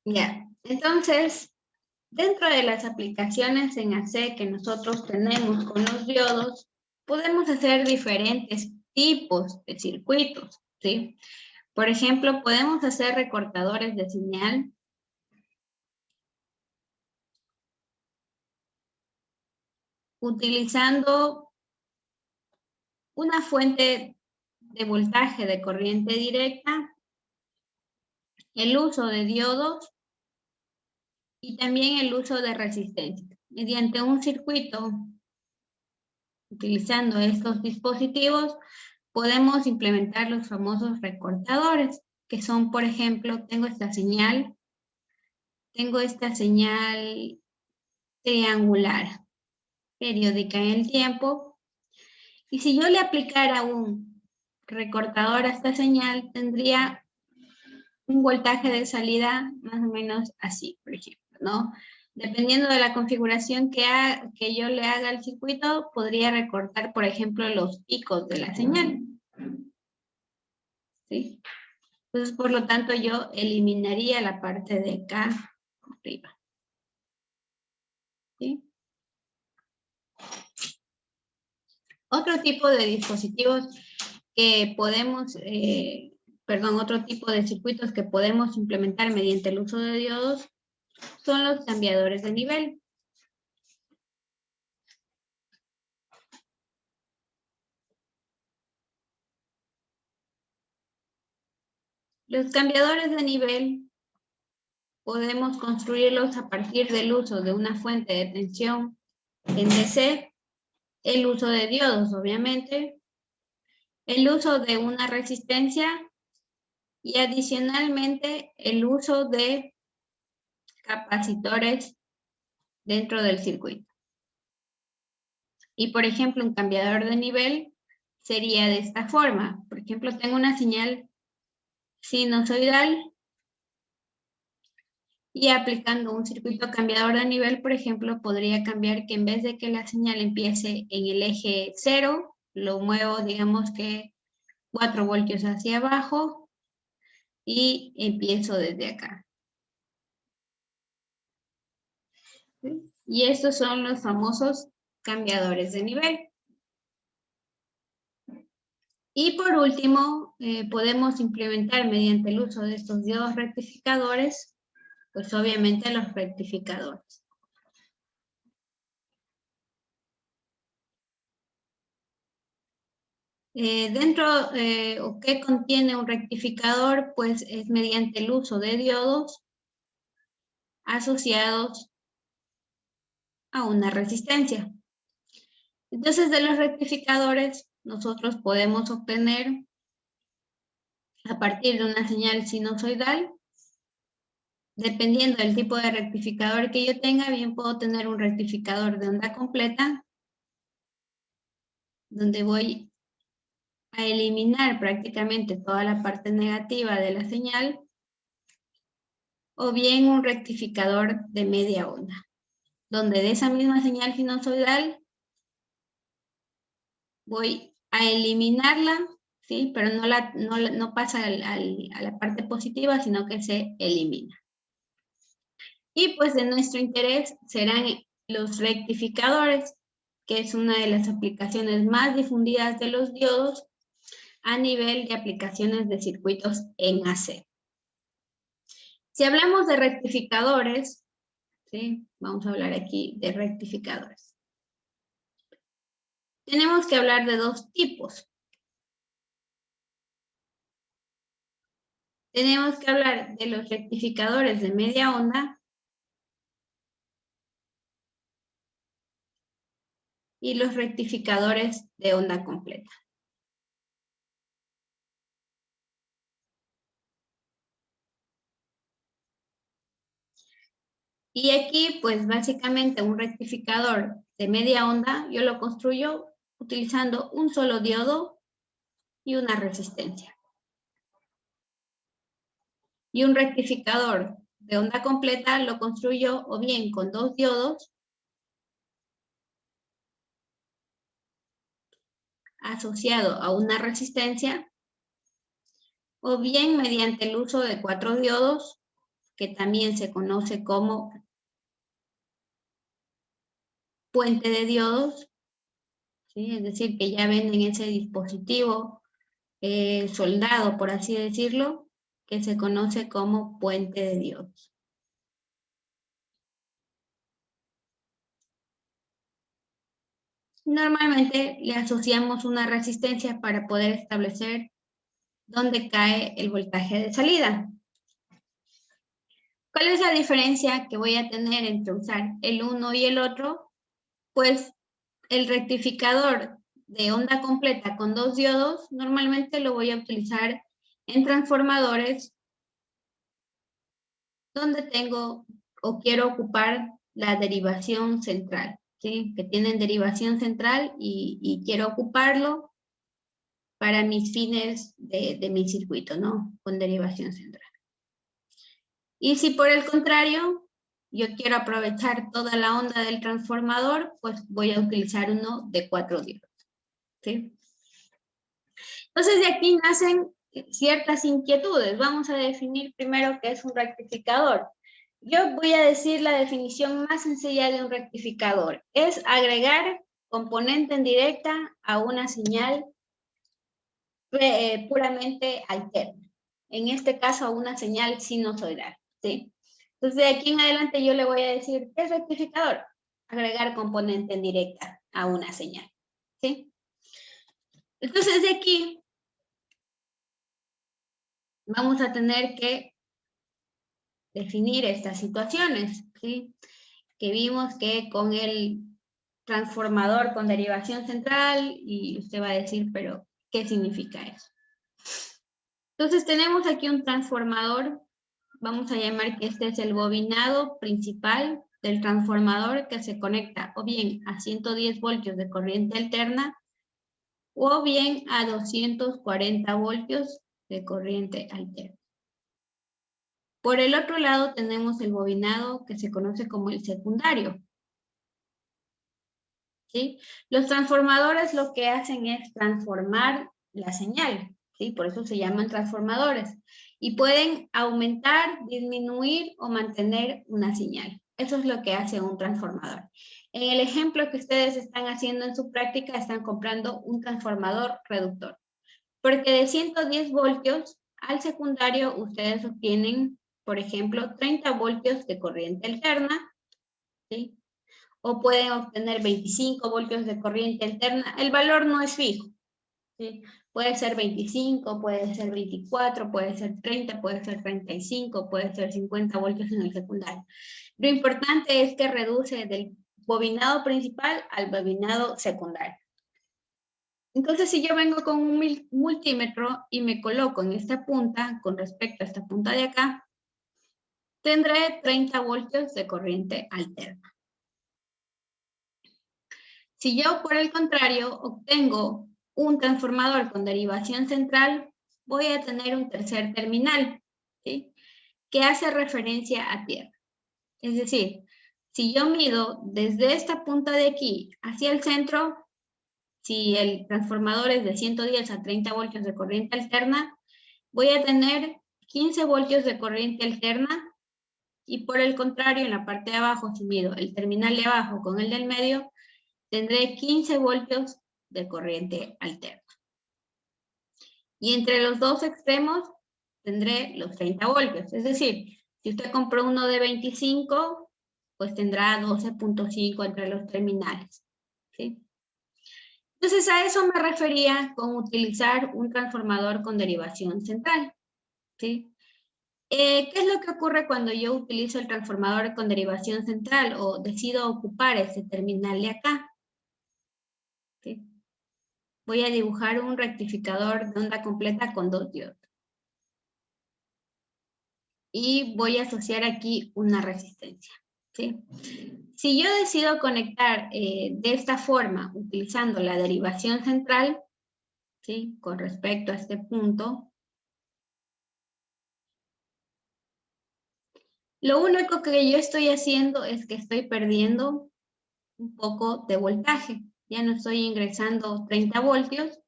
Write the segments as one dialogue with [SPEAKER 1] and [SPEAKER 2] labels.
[SPEAKER 1] Ya, entonces, dentro de las aplicaciones en AC que nosotros tenemos con los diodos, podemos hacer diferentes tipos de circuitos, ¿sí? Por ejemplo, podemos hacer recortadores de señal, utilizando una fuente de voltaje de corriente directa, el uso de diodos y también el uso de resistencia. Mediante un circuito, utilizando estos dispositivos, podemos implementar los famosos recortadores, que son, por ejemplo, tengo esta señal triangular, periódica en el tiempo, y si yo le aplicara un recortador a esta señal, tendría un voltaje de salida más o menos así, por ejemplo, ¿no? Dependiendo de la configuración que yo le haga al circuito, podría recortar, por ejemplo, los picos de la señal, ¿sí? Entonces, por lo tanto, yo eliminaría la parte de acá arriba, ¿sí? Otro tipo de dispositivos que podemos, otro tipo de circuitos que podemos implementar mediante el uso de diodos son los cambiadores de nivel. Los cambiadores de nivel podemos construirlos a partir del uso de una fuente de tensión en DC, el uso de diodos, obviamente, el uso de una resistencia y adicionalmente el uso de capacitores dentro del circuito. Y por ejemplo, un cambiador de nivel sería de esta forma. Por ejemplo, tengo una señal sinusoidal y aplicando un circuito cambiador de nivel, por ejemplo, podría cambiar que en vez de que la señal empiece en el eje 0, lo muevo, digamos que 4 voltios hacia abajo y empiezo desde acá. ¿Sí? Y estos son los famosos cambiadores de nivel. Y por último, podemos implementar mediante el uso de estos diodos rectificadores, pues obviamente los rectificadores. O qué contiene un rectificador, pues es mediante el uso de diodos asociados a una resistencia. Entonces, de los rectificadores, nosotros podemos obtener, a partir de una señal sinusoidal, dependiendo del tipo de rectificador que yo tenga, bien puedo tener un rectificador de onda completa, donde voy a eliminar prácticamente toda la parte negativa de la señal, o bien un rectificador de media onda, donde de esa misma señal sinusoidal voy a eliminarla, ¿sí? Pero no pasa a la parte positiva, sino que se elimina. Y pues de nuestro interés serán los rectificadores, que es una de las aplicaciones más difundidas de los diodos a nivel de aplicaciones de circuitos en AC. Si hablamos de rectificadores, ¿sí? Vamos a hablar aquí de rectificadores. Tenemos que hablar de dos tipos. Tenemos que hablar de los rectificadores de media onda y los rectificadores de onda completa. Y aquí, pues básicamente un rectificador de media onda, yo lo construyo utilizando un solo diodo y una resistencia. Y un rectificador de onda completa lo construyo o bien con dos diodos asociado a una resistencia, o bien mediante el uso de 4 diodos que también se conoce como puente de diodos, ¿sí? Es decir, que ya venden ese dispositivo soldado, por así decirlo, que se conoce como puente de diodos. Normalmente le asociamos una resistencia para poder establecer dónde cae el voltaje de salida. ¿Cuál es la diferencia que voy a tener entre usar el uno y el otro? Pues el rectificador de onda completa con 2 diodos, normalmente lo voy a utilizar en transformadores donde tengo o quiero ocupar la derivación central, ¿sí? Que tienen derivación central y quiero ocuparlo para mis fines de mi circuito, ¿no? Con derivación central. Y si por el contrario, yo quiero aprovechar toda la onda del transformador, pues voy a utilizar uno de 4 diodos, ¿sí? Entonces de aquí nacen ciertas inquietudes. Vamos a definir primero qué es un rectificador. Yo voy a decir la definición más sencilla de un rectificador. Es agregar componente en directa a una señal puramente alterna. En este caso a una señal sinusoidal, ¿sí? Entonces de aquí en adelante yo le voy a decir, ¿qué es rectificador? Agregar componente en directa a una señal, ¿sí? Entonces de aquí vamos a tener que definir estas situaciones, ¿sí? Que vimos que con el transformador con derivación central, y usted va a decir, pero ¿qué significa eso? Entonces tenemos aquí un transformador, vamos a llamar que este es el bobinado principal del transformador que se conecta o bien a 110 voltios de corriente alterna o bien a 240 voltios de corriente alterna. Por el otro lado tenemos el bobinado que se conoce como el secundario, ¿sí? Los transformadores lo que hacen es transformar la señal, ¿sí? Por eso se llaman transformadores. Y pueden aumentar, disminuir o mantener una señal. Eso es lo que hace un transformador. En el ejemplo que ustedes están haciendo en su práctica, están comprando un transformador reductor. Porque de 110 voltios al secundario ustedes obtienen, por ejemplo, 30 voltios de corriente alterna, ¿sí? O pueden obtener 25 voltios de corriente alterna. El valor no es fijo, ¿sí? Puede ser 25, puede ser 24, puede ser 30, puede ser 35, puede ser 50 voltios en el secundario. Lo importante es que reduce del bobinado principal al bobinado secundario. Entonces, si yo vengo con un multímetro y me coloco en esta punta, con respecto a esta punta de acá, tendré 30 voltios de corriente alterna. Si yo, por el contrario, obtengo un transformador con derivación central, voy a tener un tercer terminal, ¿sí? Que hace referencia a tierra. Es decir, si yo mido desde esta punta de aquí hacia el centro, si el transformador es de 110 a 30 voltios de corriente alterna, voy a tener 15 voltios de corriente alterna y por el contrario, en la parte de abajo, si mido el terminal de abajo con el del medio, tendré 15 voltios de corriente alterna. Y entre los dos extremos tendré los 30 voltios. Es decir, si usted compró uno de 25, pues tendrá 12.5 entre los terminales, ¿sí? Entonces a eso me refería con utilizar un transformador con derivación central, ¿sí? ¿Qué es lo que ocurre cuando yo utilizo el transformador con derivación central o decido ocupar ese terminal de acá? ¿Sí? Voy a dibujar un rectificador de onda completa con 2 diodos. Y voy a asociar aquí una resistencia, ¿sí? Si yo decido conectar de esta forma, utilizando la derivación central, ¿sí? Con respecto a este punto, lo único que yo estoy haciendo es que estoy perdiendo un poco de voltaje. Ya no estoy ingresando 30 voltios,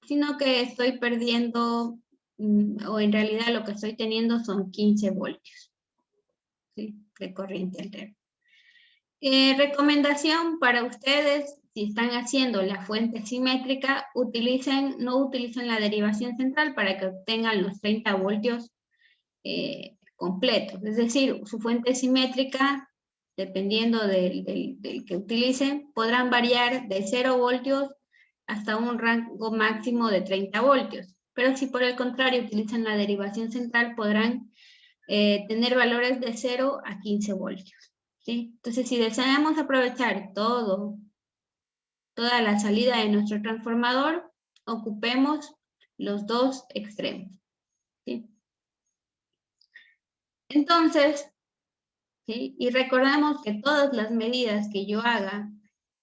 [SPEAKER 1] sino que estoy perdiendo o en realidad lo que estoy teniendo son 15 voltios, ¿sí? De corriente alterna. Recomendación para ustedes, si están haciendo la fuente simétrica, no utilicen la derivación central para que obtengan los 30 voltios completos. Es decir, su fuente simétrica, dependiendo del que utilicen, podrán variar de 0 voltios hasta un rango máximo de 30 voltios. Pero si por el contrario utilizan la derivación central, podrán tener valores de 0 a 15 voltios. ¿Sí? Entonces, si deseamos aprovechar toda la salida de nuestro transformador, ocupemos los dos extremos. ¿Sí? Entonces, ¿sí? Y recordemos que todas las medidas que yo haga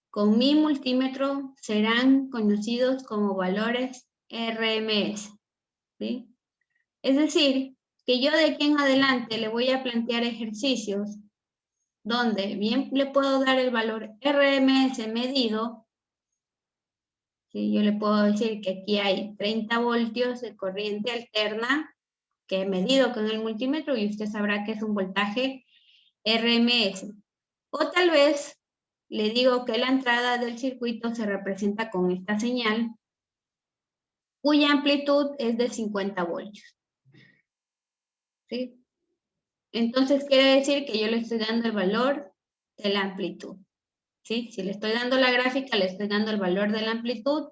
[SPEAKER 1] con mi multímetro serán conocidos como valores RMS. ¿Sí? Es decir, que yo de aquí en adelante le voy a plantear ejercicios donde bien le puedo dar el valor RMS medido. ¿Sí? Yo le puedo decir que aquí hay 30 voltios de corriente alterna que he medido con el multímetro y usted sabrá que es un voltaje RMS. O tal vez le digo que la entrada del circuito se representa con esta señal, cuya amplitud es de 50 voltios. ¿Sí? Entonces quiere decir que yo le estoy dando el valor de la amplitud. ¿Sí? Si le estoy dando la gráfica, le estoy dando el valor de la amplitud.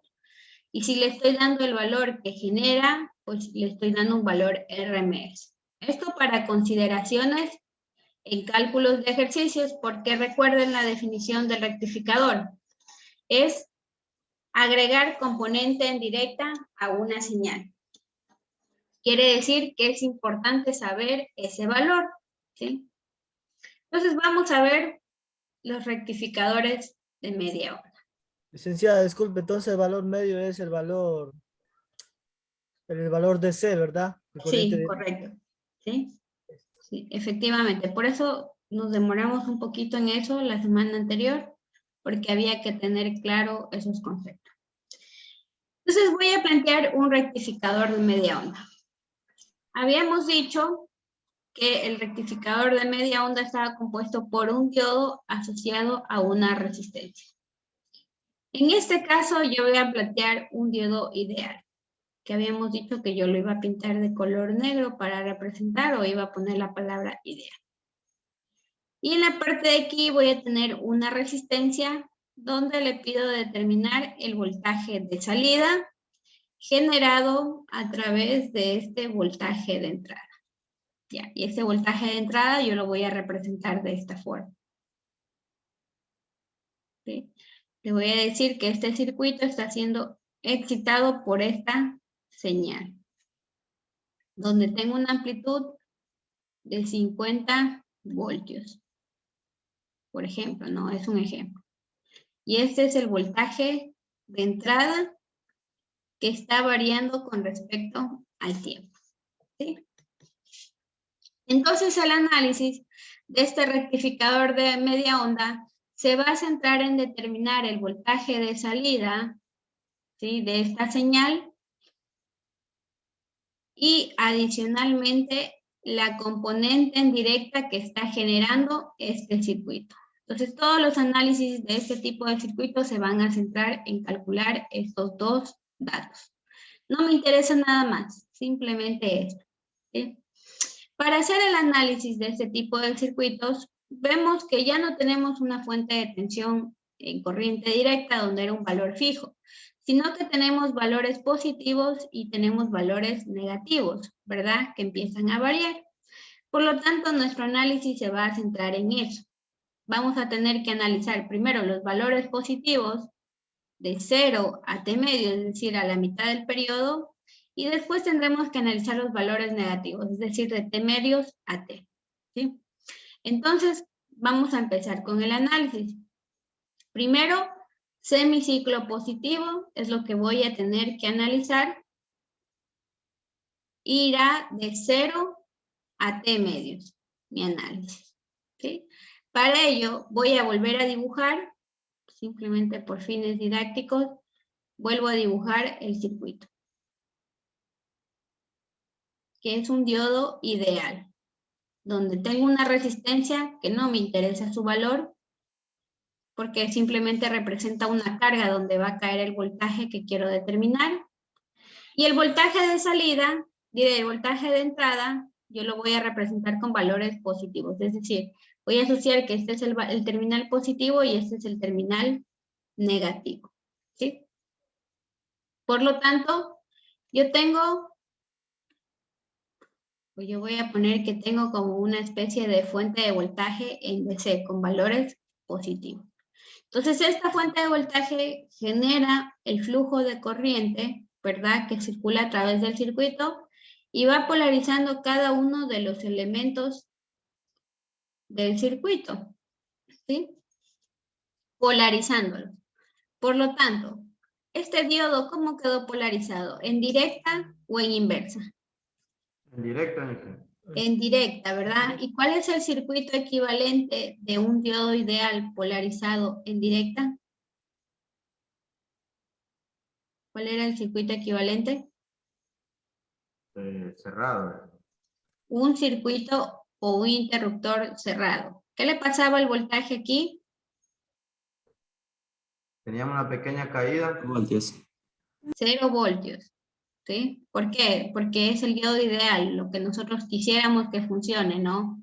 [SPEAKER 1] Y si le estoy dando el valor que genera, pues le estoy dando un valor RMS. Esto para consideraciones en cálculos de ejercicios, porque recuerden la definición del rectificador. Es agregar componente en directa a una señal. Quiere decir que es importante saber ese valor, ¿sí? Entonces vamos a ver los rectificadores de media onda.
[SPEAKER 2] Licenciada, disculpe, entonces el valor medio es el valor de C, ¿verdad?
[SPEAKER 1] Sí, correcto. ¿Sí? Sí, efectivamente. Por eso nos demoramos un poquito en eso la semana anterior, porque había que tener claro esos conceptos. Entonces voy a plantear un rectificador de media onda. Habíamos dicho que el rectificador de media onda estaba compuesto por un diodo asociado a una resistencia. En este caso yo voy a plantear un diodo ideal, que habíamos dicho que yo lo iba a pintar de color negro para representar o iba a poner la palabra ideal. Y en la parte de aquí voy a tener una resistencia donde le pido determinar el voltaje de salida generado a través de este voltaje de entrada. Ya, y ese voltaje de entrada yo lo voy a representar de esta forma. ¿Sí? Le voy a decir que este circuito está siendo excitado por esta señal, donde tengo una amplitud de 50 voltios. Por ejemplo, ¿no? Es un ejemplo. Y este es el voltaje de entrada que está variando con respecto al tiempo. ¿Sí? Entonces el análisis de este rectificador de media onda se va a centrar en determinar el voltaje de salida, ¿sí?, de esta señal y adicionalmente la componente en directa que está generando este circuito. Entonces todos los análisis de este tipo de circuitos se van a centrar en calcular estos dos datos. No me interesa nada más, simplemente esto. ¿Sí? Para hacer el análisis de este tipo de circuitos, vemos que ya no tenemos una fuente de tensión en corriente directa donde era un valor fijo, sino que tenemos valores positivos y tenemos valores negativos, ¿verdad? Que empiezan a variar. Por lo tanto, nuestro análisis se va a centrar en eso. Vamos a tener que analizar primero los valores positivos de 0 a t medio, es decir, a la mitad del periodo, y después tendremos que analizar los valores negativos, es decir, de t medios a t. ¿Sí? Entonces, vamos a empezar con el análisis. Primero, semiciclo positivo es lo que voy a tener que analizar. Irá de 0 a t medios, mi análisis. ¿Sí? Para ello, voy a volver a dibujar, simplemente por fines didácticos, vuelvo a dibujar el circuito. que es un diodo ideal, donde tengo una resistencia que no me interesa su valor, porque simplemente representa una carga donde va a caer el voltaje que quiero determinar. Y el voltaje de salida, el voltaje de entrada, yo lo voy a representar con valores positivos. Es decir, voy a asociar que este es el terminal positivo y este es el terminal negativo. ¿Sí? Por lo tanto, yo voy a poner que tengo como una especie de fuente de voltaje en DC con valores positivos. Entonces, esta fuente de voltaje genera el flujo de corriente, ¿verdad?, que circula a través del circuito y va polarizando cada uno de los elementos del circuito, ¿sí? Polarizándolo. Por lo tanto, este diodo, ¿cómo quedó polarizado? ¿En directa o en inversa?
[SPEAKER 3] En directo.
[SPEAKER 1] En directa, ¿verdad? ¿Y cuál es el circuito equivalente de un diodo ideal polarizado en directa? ¿Cuál era el circuito equivalente?
[SPEAKER 3] Cerrado.
[SPEAKER 1] Un circuito o un interruptor cerrado. ¿Qué le pasaba al voltaje aquí?
[SPEAKER 3] Teníamos una pequeña caída. Voltios.
[SPEAKER 1] 0 voltios. ¿Sí? ¿Por qué? Porque es el diodo ideal, lo que nosotros quisiéramos que funcione, ¿no?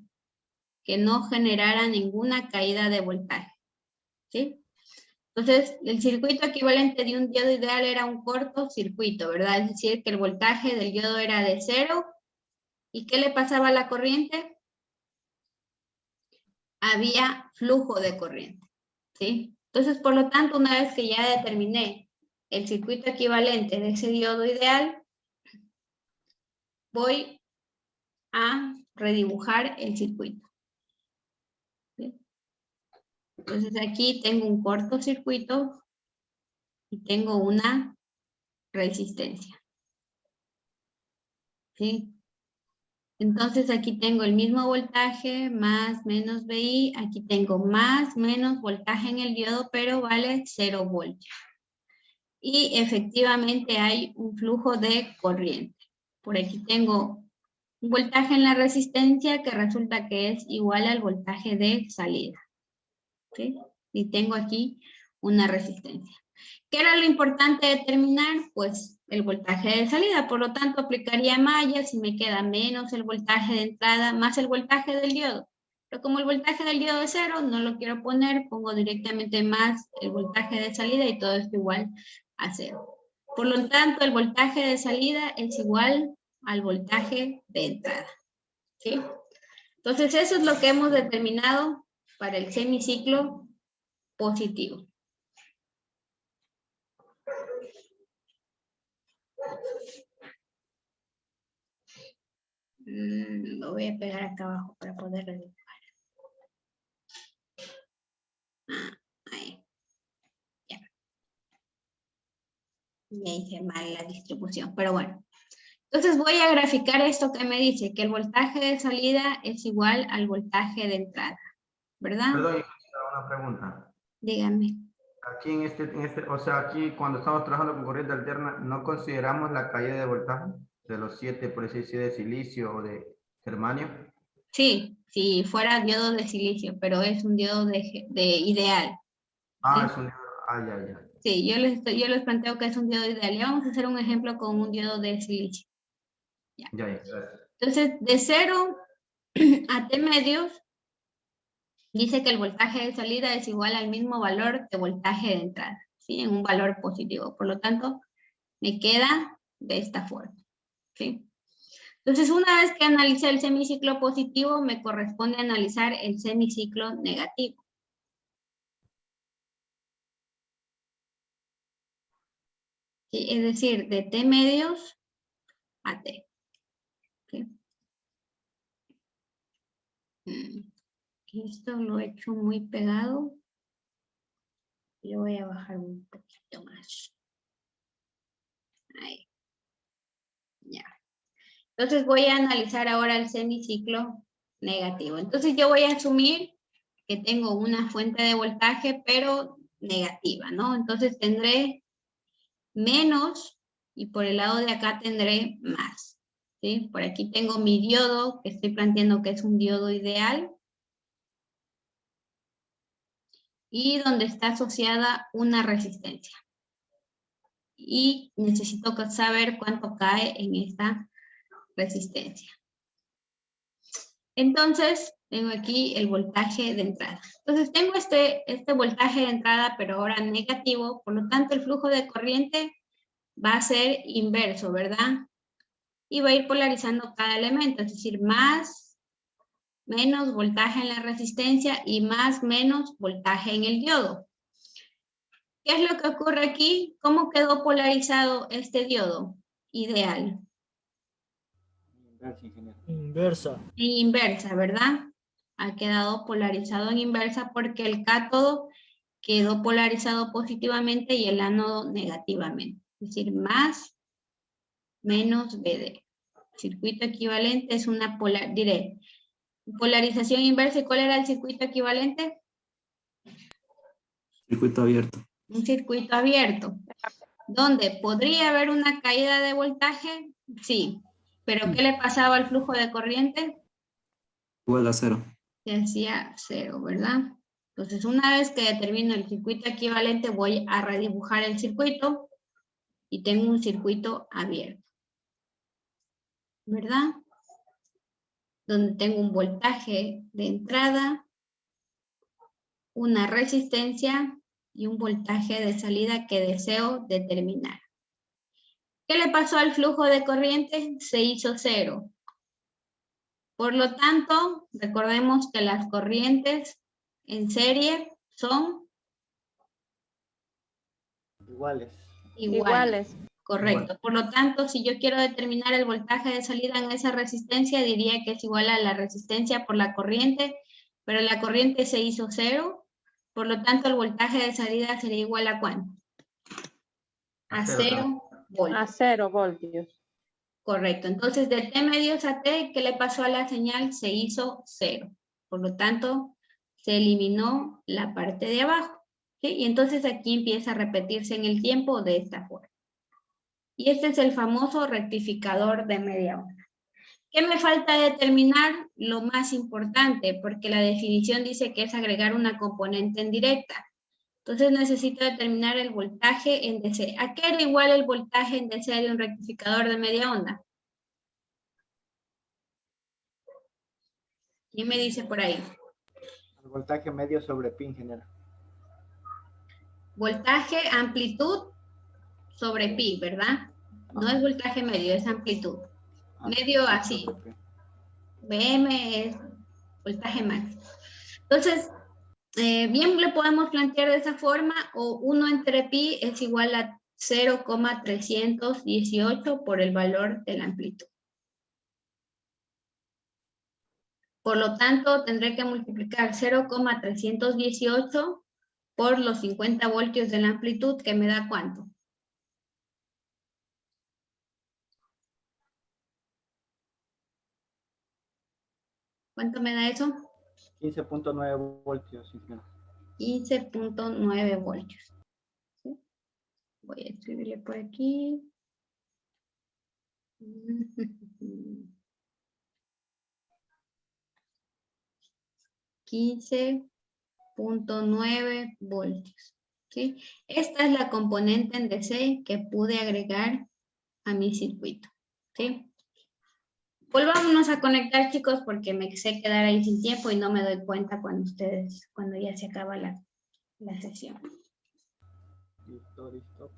[SPEAKER 1] Que no generara ninguna caída de voltaje. ¿Sí? Entonces, el circuito equivalente de un diodo ideal era un cortocircuito, ¿verdad? Es decir, que el voltaje del diodo era de 0. ¿Y qué le pasaba a la corriente? Había flujo de corriente, ¿sí? Entonces, por lo tanto, una vez que ya determiné el circuito equivalente de ese diodo ideal, voy a redibujar el circuito. ¿Sí? Entonces, aquí tengo un cortocircuito y tengo una resistencia. ¿Sí? Entonces, aquí tengo el mismo voltaje, más, menos VI. Aquí tengo más, menos voltaje en el diodo, pero vale 0 voltios. Y efectivamente hay un flujo de corriente. Por aquí tengo un voltaje en la resistencia que resulta que es igual al voltaje de salida. ¿Sí? Y tengo aquí una resistencia. ¿Qué era lo importante determinar? Pues el voltaje de salida. Por lo tanto, aplicaría mallas y me queda menos el voltaje de entrada más el voltaje del diodo. Pero como el voltaje del diodo es 0, no lo quiero poner, pongo directamente más el voltaje de salida y todo esto igual a 0. Por lo tanto, el voltaje de salida es igual al voltaje de entrada. ¿Sí? Entonces, eso es lo que hemos determinado para el semiciclo positivo. Lo voy a pegar acá abajo para poder dibujar. Ahí. Ya. Ya hice mal la distribución, pero bueno. Entonces voy a graficar esto que me dice, que el voltaje de salida es igual al voltaje de entrada, ¿verdad?
[SPEAKER 3] Perdón, una pregunta.
[SPEAKER 1] Dígame.
[SPEAKER 3] Aquí o sea, aquí cuando estamos trabajando con corriente alterna, ¿no consideramos la caída de voltaje de los 7, por decir, de silicio o de germanio?
[SPEAKER 1] Sí, si fuera diodo de silicio, pero es un diodo de ideal.
[SPEAKER 3] Ah,
[SPEAKER 1] ¿Sí?
[SPEAKER 3] es un... Ah, ya.
[SPEAKER 1] Sí, yo les planteo que es un diodo ideal. Y vamos a hacer un ejemplo con un diodo de silicio. Ya.
[SPEAKER 3] Ya, gracias.
[SPEAKER 1] Entonces, de 0 a T medios, dice que el voltaje de salida es igual al mismo valor de voltaje de entrada, ¿sí? En un valor positivo. Por lo tanto, me queda de esta forma, ¿sí? Entonces, una vez que analicé el semiciclo positivo, me corresponde analizar el semiciclo negativo. ¿Sí? Es decir, de T medios a T. ¿Sí? Esto lo he hecho muy pegado. Lo voy a bajar un poquito más. Ahí. Ya. Entonces voy a analizar ahora el semiciclo negativo. Entonces yo voy a asumir que tengo una fuente de voltaje, pero negativa, ¿no? Entonces tendré menos y por el lado de acá tendré más. ¿sí? Por aquí tengo mi diodo, que estoy planteando que es un diodo ideal. Y donde está asociada una resistencia. Y necesito saber cuánto cae en esta resistencia. Entonces, tengo aquí el voltaje de entrada. Entonces, tengo este voltaje de entrada, pero ahora negativo, por lo tanto, el flujo de corriente va a ser inverso, ¿verdad? Y va a ir polarizando cada elemento, es decir, más, menos voltaje en la resistencia y más, menos voltaje en el diodo. ¿Qué es lo que ocurre aquí? ¿Cómo quedó polarizado este diodo ideal?
[SPEAKER 2] Inversa.
[SPEAKER 1] En inversa, ¿verdad? Ha quedado polarizado en inversa porque el cátodo quedó polarizado positivamente y el ánodo negativamente. Es decir, más, menos BD. Circuito equivalente es una polarización inversa. ¿Y cuál era el circuito equivalente?
[SPEAKER 4] Circuito abierto.
[SPEAKER 1] Un circuito abierto. ¿Dónde podría haber una caída de voltaje? Sí. ¿Pero qué le pasaba al flujo de corriente?
[SPEAKER 4] Igual a 0.
[SPEAKER 1] Se hacía 0, ¿verdad? Entonces, una vez que determino el circuito equivalente, voy a redibujar el circuito y tengo un circuito abierto, ¿verdad? Donde tengo un voltaje de entrada, una resistencia y un voltaje de salida que deseo determinar. ¿Qué le pasó al flujo de corriente? Se hizo 0. Por lo tanto, recordemos que las corrientes en serie son iguales. Correcto. Por lo tanto, si yo quiero determinar el voltaje de salida en esa resistencia, diría que es igual a la resistencia por la corriente, pero la corriente se hizo 0. Por lo tanto, el voltaje de salida sería igual a ¿cuánto? A 0 voltios.
[SPEAKER 5] A 0 voltios.
[SPEAKER 1] Correcto. Entonces, de T medios a T, ¿qué le pasó a la señal? Se hizo 0. Por lo tanto, se eliminó la parte de abajo. ¿Sí? Y entonces aquí empieza a repetirse en el tiempo de esta forma. Y este es el famoso rectificador de media onda. ¿Qué me falta determinar? Lo más importante, porque la definición dice que es agregar una componente en directa. Entonces necesito determinar el voltaje en DC. ¿A qué era igual el voltaje en DC de un rectificador de media onda? ¿Quién me dice por ahí?
[SPEAKER 6] El voltaje medio sobre pi en general.
[SPEAKER 1] Voltaje, amplitud sobre pi, ¿verdad? No es voltaje medio, es amplitud. Medio así. BM es voltaje máximo. Entonces, bien lo podemos plantear de esa forma, o 1 entre pi es igual a 0,318 por el valor de la amplitud. Por lo tanto, tendré que multiplicar 0,318 por los 50 voltios de la amplitud, que me da ¿cuánto? ¿Cuánto me da eso?
[SPEAKER 6] 15.9 voltios.
[SPEAKER 1] 15.9 voltios. ¿Sí? Voy a escribirle por aquí. 15.9 voltios. ¿Sí? Esta es la componente en DC que pude agregar a mi circuito. ¿Sí? Volvámonos a conectar, chicos, porque me sé quedar ahí sin tiempo y no me doy cuenta cuando ya se acaba la sesión.
[SPEAKER 6] Listo, listo.